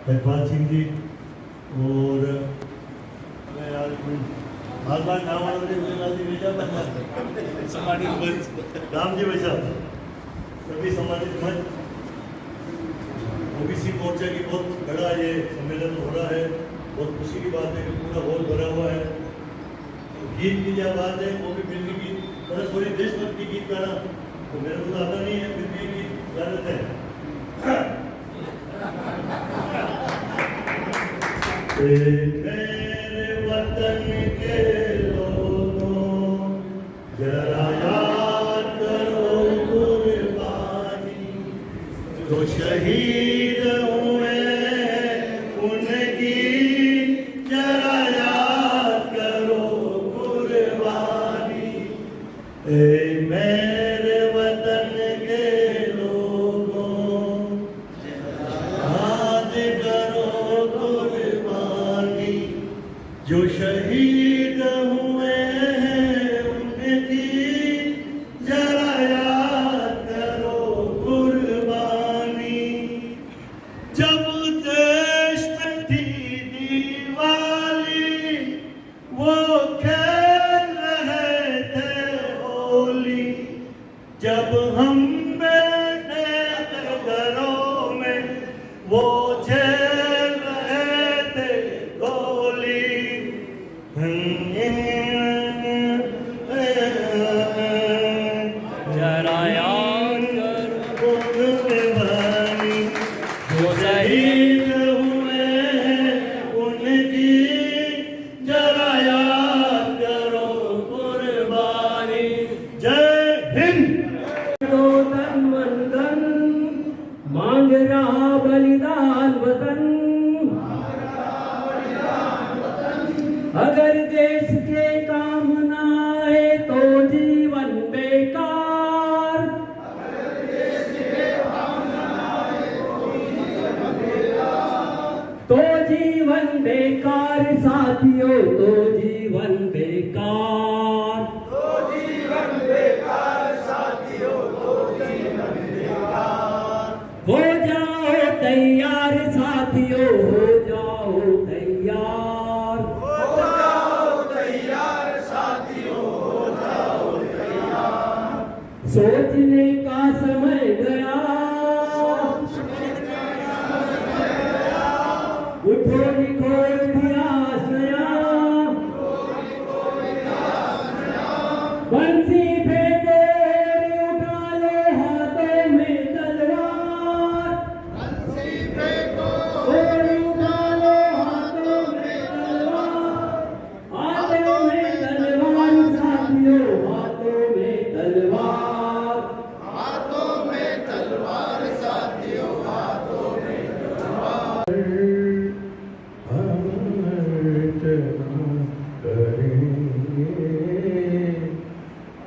जगपाल सिंह जी और यार बार नाम राम जी भाई साहब, सभी समाजिक मंच ओबीसी मोर्चा की बहुत बड़ा ये सम्मेलन हो रहा है। बहुत खुशी की बात है कि पूरा हॉल भरा हुआ है। गीत की क्या बात है, वो भी मिलने की बस थोड़ी देशभक्ति गीत गाना तो मेरे को आता नहीं है, फिर भी गीत गा लेते हैं। मेरे वतन के लोगों जरा याद करो कुर्बानी जो शहीद हुए उनकी, जरा याद करो कुर्बानी। मेरे वतन के लोगों याद करो कुर्बानी जो शहीद हुए हैं उनकी, जरा याद करो कुर्बानी। जब देश में थी दिवाली वो खेल रहे थे होली, जब हम बैठे थे घरों में वो झेल रहे थे गोली। जरा याद करो कुर्बानी जो शहीद हुए हैं उनकी, जरा याद करो कुर्बानी। जय हिंद। दो तन मन धन मांग रहा बलिदान वतन, अगर देश के काम न आए तो जीवन बेकार। तो जीवन बेकार साथियों, तो जीवन बेकार। हो जाओ तैयार साथियों, हो जाओ तैयार। सोचने का समय गया, उठो लिखो इतिहास नया। बंसी फेंको उठा लो हाथों में तलवार। उठा लो हाथों में तलवार, हाथों में तलवार साथियों, हाथों में तलवार।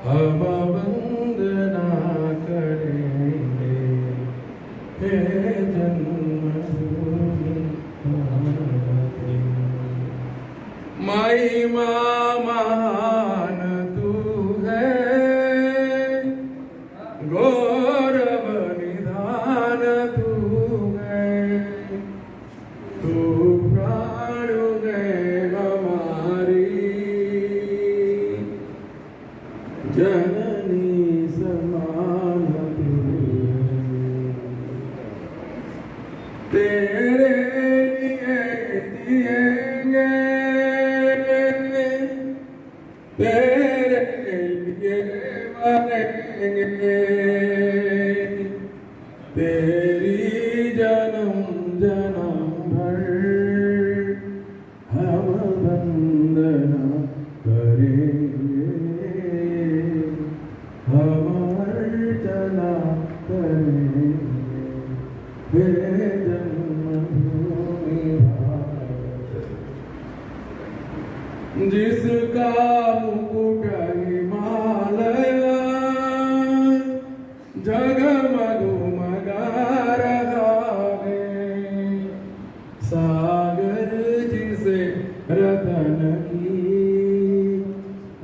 हम वंदना करेंगे हे जन्मभूमि भारत। माई माँ महान तू है, गौरव निधान तू है। तू प्राण है हमारी जननी समान तू है। तेरे लिए जिएंगे, तेरे लिए मरेंगे। तेरी जन्म जन्म भर हम वंदना करेंगे, हम अर्चना करेंगे हे जन्मभूमि भारत। जिसका मुकुट हिमालय जगमगमगा रहा है, सागर जिसे रतन की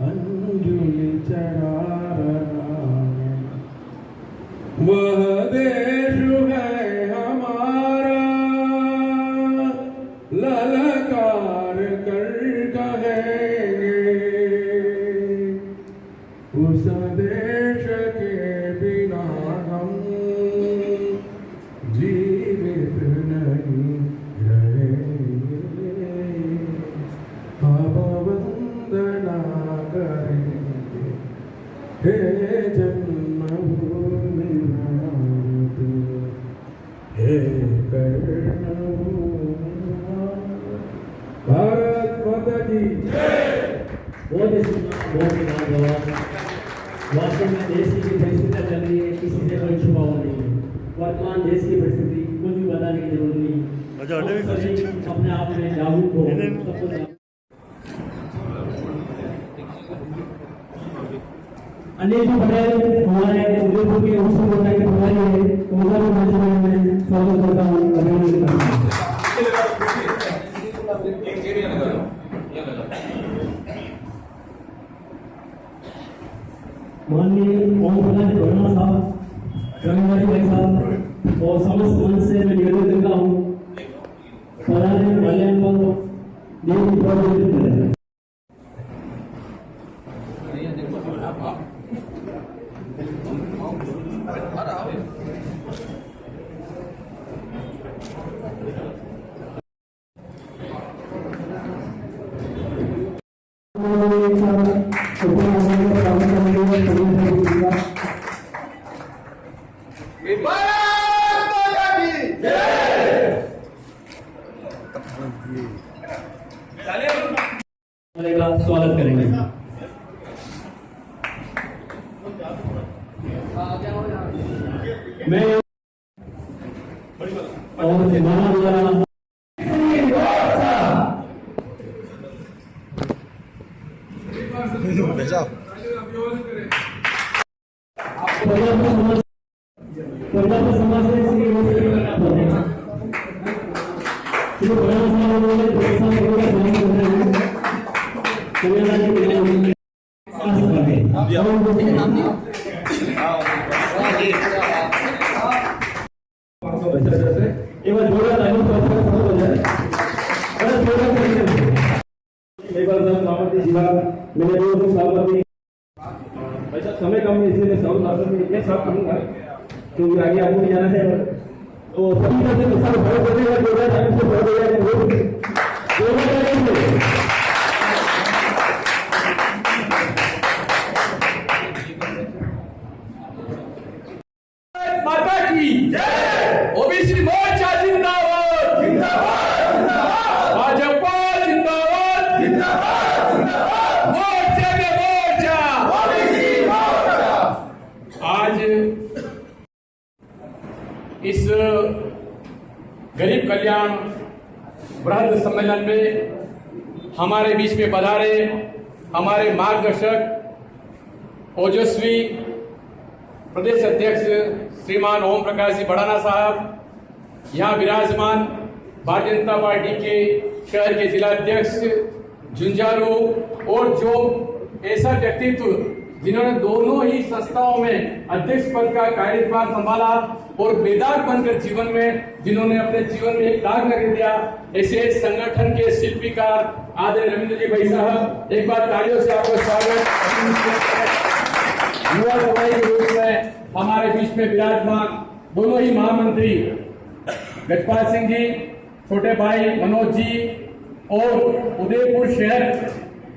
अंजुलि चढ़ा रहा है, वह देश है हमारा बहुत ही धन्यवाद। वास्तव में देश की जो परिस्थितियाँ चल रही है किसी से कोई छुपा हुआ नहीं है। वर्तमान देश की परिस्थिति कुछ भी बताने की जरूरत नहीं है। सभी अपने आप में जागरूक हो। अनिल जी पटेल हमारे उदयपुर के उच्च शिक्षा के प्रभारी है, उनका भी मैं स्वागत करता हूँ, अभिनंदन करता हूँ। माननीय ओम प्रकाश वर्मा साहब, रविवारी भाई साहब और समस्त मंच से मैं निवेदन करता हूँ पधारे माल्यार्पण देव की प्रवृत्ति करें। स्वागत करेंगे। मैं और द्वारा समय कम है इसलिए मैं साफ करूंगा क्योंकि आगे आपको भी जाना है। तो सभी तरह से सब फॉलो करने का जो है टाइम से फॉलो किया माता की जय। ओबीसी मोर्चा जिंदाबाद जिंदाबाद जिंदाबाद। भाजपा जिंदाबाद जिंदाबाद जिंदाबाद। मोर्चा के मोर्चा ओबीसी मोर्चा। आज इस गरीब कल्याण वृहद सम्मेलन में हमारे बीच में पधारे हमारे मार्गदर्शक ओजस्वी प्रदेश अध्यक्ष श्रीमान ओम प्रकाश जी बढ़ाना साहब, यहाँ विराजमान भारतीय जनता पार्टी के शहर के जिला अध्यक्ष झुंझारू और जो ऐसा व्यक्तित्व जिन्होंने दोनों ही संस्थाओं में अध्यक्ष पद का कार्यभार संभाला और बेदाग बनकर जीवन में जिन्होंने अपने जीवन में एक दाग लगा दिया, ऐसे संगठन के शिल्पीकार आदरणीय रविंद्र जी भाई साहब, एक बार तालियों से आपको स्वागत। युवा सभाई के रूप में हमारे बीच में विराजमान दोनों ही महामंत्री गजपाल सिंह जी, छोटे भाई मनोज जी और उदयपुर शहर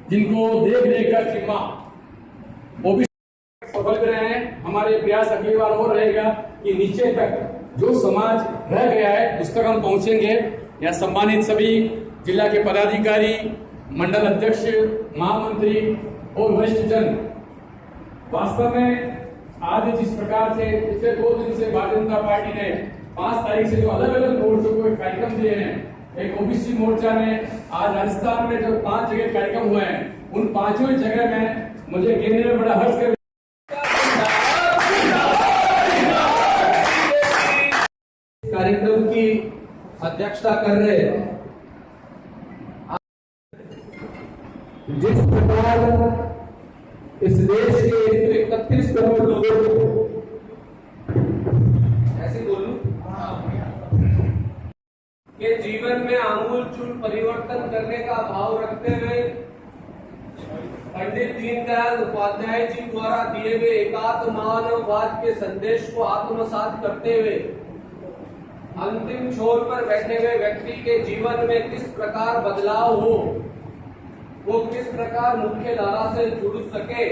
जिनको देख कर चिम्मा वो भी सफल रहे हैं। हमारे प्रयास अगली बार और रहेगा कि नीचे तक जो समाज रह गया है उस तक हम पहुंचेंगे। यहाँ सम्मानित सभी जिला के पदाधिकारी, मंडल अध्यक्ष, महामंत्री और वरिष्ठ जन, वास्तव में आज जिस प्रकार से पिछले 2 दिन से भारतीय जनता पार्टी ने 5 तारीख से जो अलग अलग मोर्चों को कार्यक्रम दिए हैं, एक ओबीसी मोर्चा ने आज राजस्थान में जो 5 जगह कार्यक्रम हुए हैं उन 5 जगह में मुझे कहने में बड़ा हर्ष कर कार्यक्रम की अध्यक्षता कर रहे हैं। जिस प्रकार इस देश के 31 करोड़ लोगों को ऐसे बोलूं के जीवन में आमूलचूल परिवर्तन करने का भाव रखते हुए पंडित दीनदयाल उपाध्याय जी द्वारा दिए हुए एकात्म मानववाद के संदेश को आत्मसात करते हुए अंतिम छोर पर बैठे हुए व्यक्ति के जीवन में किस प्रकार बदलाव हो, वो किस प्रकार मुख्य धारा से जुड़ सके,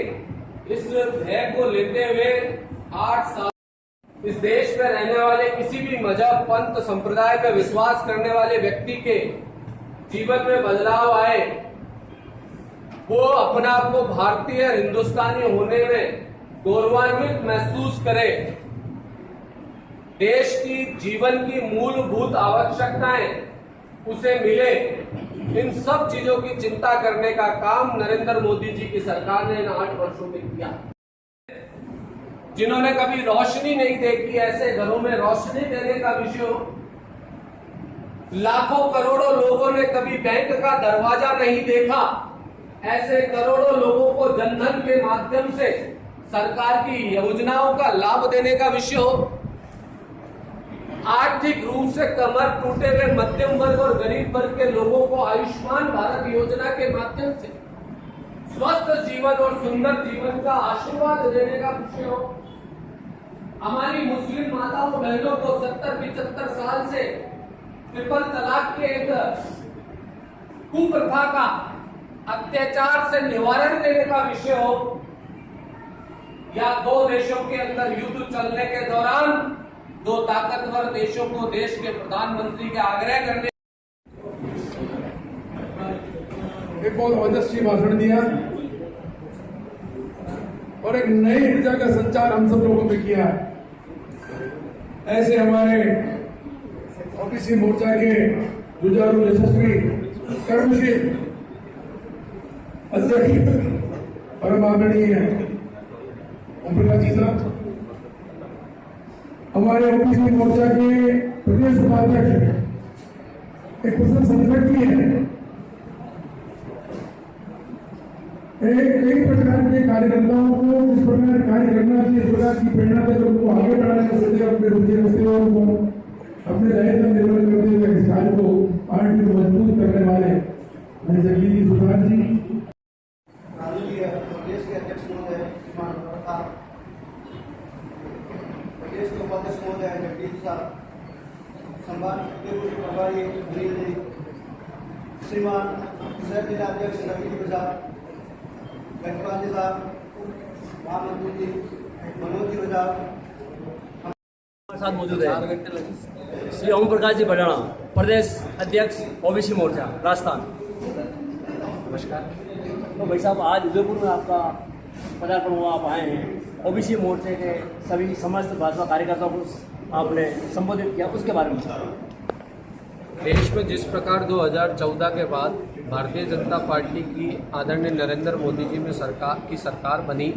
इस ध्येय को लेते हुए 8 साल इस देश में रहने वाले किसी भी मजहब, पंथ, संप्रदाय में विश्वास करने वाले व्यक्ति के जीवन में बदलाव आए, वो अपने आप को भारतीय और हिंदुस्तानी होने में गौरवान्वित महसूस करे, देश की जीवन की मूलभूत आवश्यकताएं उसे मिले, इन सब चीजों की चिंता करने का काम नरेंद्र मोदी जी की सरकार ने इन 8 वर्षों में किया। जिन्होंने कभी रोशनी नहीं देखी, ऐसे घरों में रोशनी देने का विषय हो। लाखों करोड़ों लोगों ने कभी बैंक का दरवाजा नहीं देखा, ऐसे करोड़ों लोगों को जनधन के माध्यम से सरकार की योजनाओं का लाभ देने का विषय हो। आर्थिक रूप से कमर टूटे हुए मध्यम वर्ग और गरीब वर्ग के लोगों को आयुष्मान भारत योजना के माध्यम से स्वस्थ जीवन और सुंदर जीवन का आशीर्वाद देने का विषय हो। हमारी मुस्लिम माताओं बहनों को 70-75 साल से ट्रिपल तलाक के एक कुप्रथा का अत्याचार से निवारण देने का विषय हो, या 2 देशों के अंदर युद्ध चलने के दौरान 2 ताकतवर देशों को देश के प्रधानमंत्री के आग्रह करने एक बहुत ओजस्वी भाषण दिया और एक नई ऊर्जा का संचार हम सब लोगों में किया। ऐसे हमारे ओबीसी मोर्चा के जुझारू यशस्वी कर्मशील अध्यक्ष परम आदरणीय ओम प्रकाश जी साहब, हमारे ओबीसी मोर्चा के प्रदेश उपाध्यक्ष एक कुशल संगठन है, कई प्रकार के कार्यकर्ताओं को किस प्रकार कार्य करना चाहिए, इस प्रकार की प्रेरणा देकर उनको आगे बढ़ाने का सत्य अपने रुचि रखते हुए उनको अपने दायित्व निर्वहन करते हुए इस कार्य को पार्टी को मजबूत करने वाले मेरे जगदीश सुधार जी, प्रदेश के अध्यक्ष महोदय प्रदेश के उपाध्यक्ष महोदय जगदीश साहब, संभाग के प्रभारी अनिल जी, श्रीमान सह जिलाध्यक्ष रवि प्रसाद, गजपाल जी साहब, महामंत्री जी मनोज जी साथ मौजूद है श्री ओम प्रकाश जी बडाणा, प्रदेश अध्यक्ष ओबीसी मोर्चा राजस्थान। नमस्कार। तो भाई साहब, आज उदयपुर में आपका पदार्पण हुआ, आप आए हैं, ओबीसी मोर्चे के सभी समस्त भाजपा कार्यकर्ताओं को आपने संबोधित किया, उसके बारे में देश में जिस प्रकार 2014 के बाद भारतीय जनता पार्टी की आदरणीय नरेंद्र मोदी जी में सरकार बनी,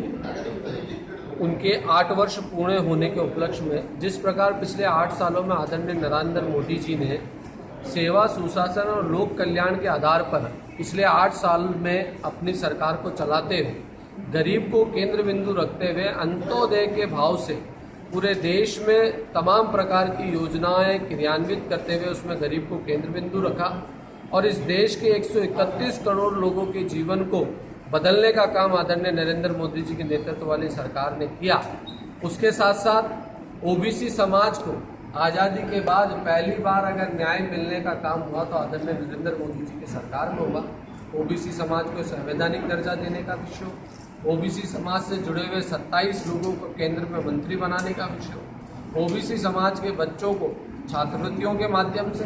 उनके 8 वर्ष पूर्ण होने के उपलक्ष्य में जिस प्रकार पिछले 8 सालों में आदरणीय नरेंद्र मोदी जी ने सेवा, सुशासन और लोक कल्याण के आधार पर पिछले 8 साल में अपनी सरकार को चलाते हुए गरीब को केंद्र बिंदु रखते हुए अंत्योदय के भाव से पूरे देश में तमाम प्रकार की योजनाएं क्रियान्वित करते हुए उसमें गरीब को केंद्र बिंदु रखा और इस देश के 131 करोड़ लोगों के जीवन को बदलने का काम आदरणीय नरेंद्र मोदी जी के नेतृत्व वाली सरकार ने किया। उसके साथ साथ ओबीसी समाज को आज़ादी के बाद पहली बार अगर न्याय मिलने का काम हुआ तो आदरणीय नरेंद्र मोदी जी की सरकार में हुआ। ओबीसी समाज को संवैधानिक दर्जा देने का विषय, ओबीसी समाज से जुड़े हुए 27 लोगों को केंद्र में मंत्री बनाने का विषय, ओबीसी समाज के बच्चों को छात्रवृत्तियों के माध्यम से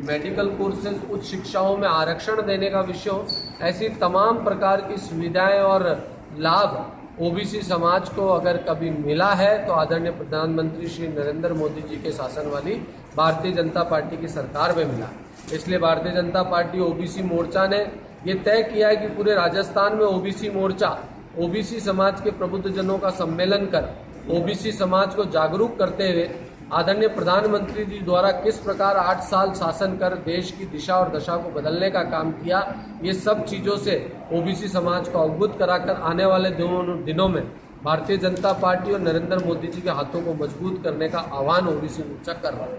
मेडिकल कोर्सेज, उच्च शिक्षाओं में आरक्षण देने का विषय, ऐसी तमाम प्रकार की सुविधाएं और लाभ ओबीसी समाज को अगर कभी मिला है तो आदरणीय प्रधानमंत्री श्री नरेंद्र मोदी जी के शासन वाली भारतीय जनता पार्टी की सरकार में मिला। इसलिए भारतीय जनता पार्टी ओबीसी मोर्चा ने ये तय किया है कि पूरे राजस्थान में ओबीसी मोर्चा ओबीसी समाज के प्रबुद्धजनों का सम्मेलन कर ओबीसी समाज को जागरूक करते हुए आदरणीय प्रधानमंत्री जी द्वारा किस प्रकार 8 साल शासन कर देश की दिशा और दशा को बदलने का काम किया, ये सब चीज़ों से ओबीसी समाज को अवगत कराकर आने वाले दिनों में भारतीय जनता पार्टी और नरेंद्र मोदी जी के हाथों को मजबूत करने का आह्वान ओबीसी मोर्चा कर रहा है।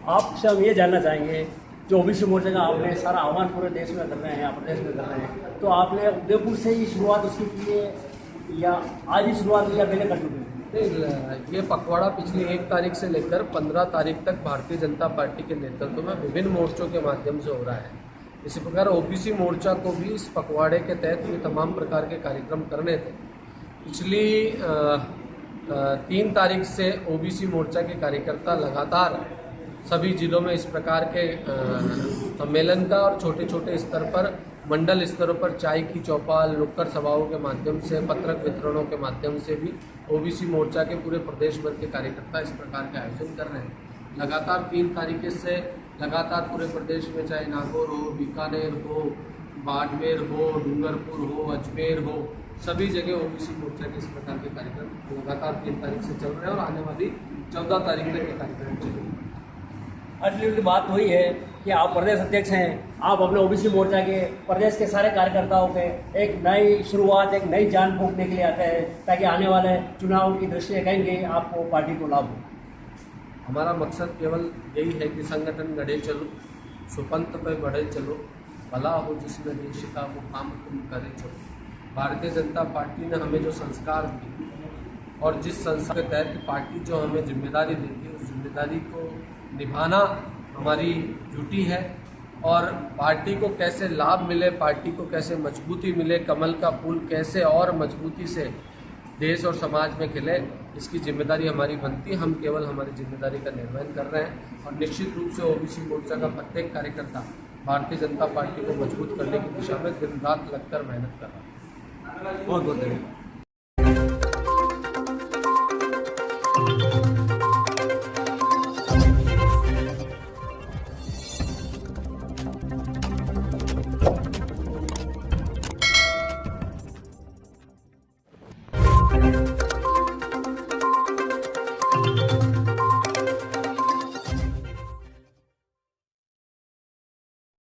आपसे हम ये जानना चाहेंगे, जो ओबीसी मोर्चा का आपने सारा आह्वान पूरे देश में कर रहे हैं, प्रदेश में कर रहे हैं, तो आपने उदयपुर से ही शुरुआत उसकी की है या आज ही शुरुआत या पहले कर चुके हैं? ये पखवाड़ा पिछली 1 तारीख से लेकर 15 तारीख तक भारतीय जनता पार्टी के नेतृत्व में विभिन्न मोर्चों के माध्यम से हो रहा है। इसी प्रकार ओबीसी मोर्चा को भी इस पखवाड़े के तहत ये तमाम प्रकार के कार्यक्रम करने थे। पिछली 3 तारीख से ओबीसी मोर्चा के कार्यकर्ता लगातार सभी जिलों में इस प्रकार के सम्मेलन का और छोटे छोटे स्तर पर मंडल स्तरों पर चाय की चौपाल, नुक्कड़ सभाओं के माध्यम से, पत्रक वितरणों के माध्यम से भी ओबीसी मोर्चा के पूरे प्रदेश भर के कार्यकर्ता इस प्रकार के आयोजन कर रहे हैं। लगातार 3 तारीख से लगातार पूरे प्रदेश में, चाहे नागौर हो, बीकानेर हो, बाड़मेर हो, डूंगरपुर हो, अजमेर हो, सभी जगह ओबीसी मोर्चा के इस प्रकार के कार्यक्रम लगातार 3 तारीख से चल रहे हैं और आने वाली 14 तारीख तक ये कार्यक्रम चलेंगे। अल्टीमेटली बात वही है कि आप प्रदेश अध्यक्ष हैं, आप अपने ओबीसी मोर्चा के प्रदेश के सारे कार्यकर्ताओं के एक नई शुरुआत, एक नई जान फूंकने के लिए आते हैं, ताकि आने वाले चुनाव की दृष्टि कहेंगे आपको पार्टी को लाभ हो। हमारा मकसद केवल यही है कि संगठन गढ़े चलो, सुपंथ पे बढ़े चलो, भला हो जिसमें देश का वो काम तुम करे चलो। भारतीय जनता पार्टी ने हमें जो संस्कार दिए और जिस संस्कार के तहत पार्टी जो हमें जिम्मेदारी देती है, उस जिम्मेदारी को निभाना हमारी ड्यूटी है। और पार्टी को कैसे लाभ मिले, पार्टी को कैसे मजबूती मिले, कमल का फूल कैसे और मजबूती से देश और समाज में खिले, इसकी जिम्मेदारी हमारी बनती है। हम केवल हमारी जिम्मेदारी का निर्वहन कर रहे हैं और निश्चित रूप से ओबीसी मोर्चा का प्रत्येक कार्यकर्ता भारतीय जनता पार्टी को मजबूत करने की दिशा में दिन रात लगकर मेहनत कर रहा है। बहुत बहुत धन्यवाद।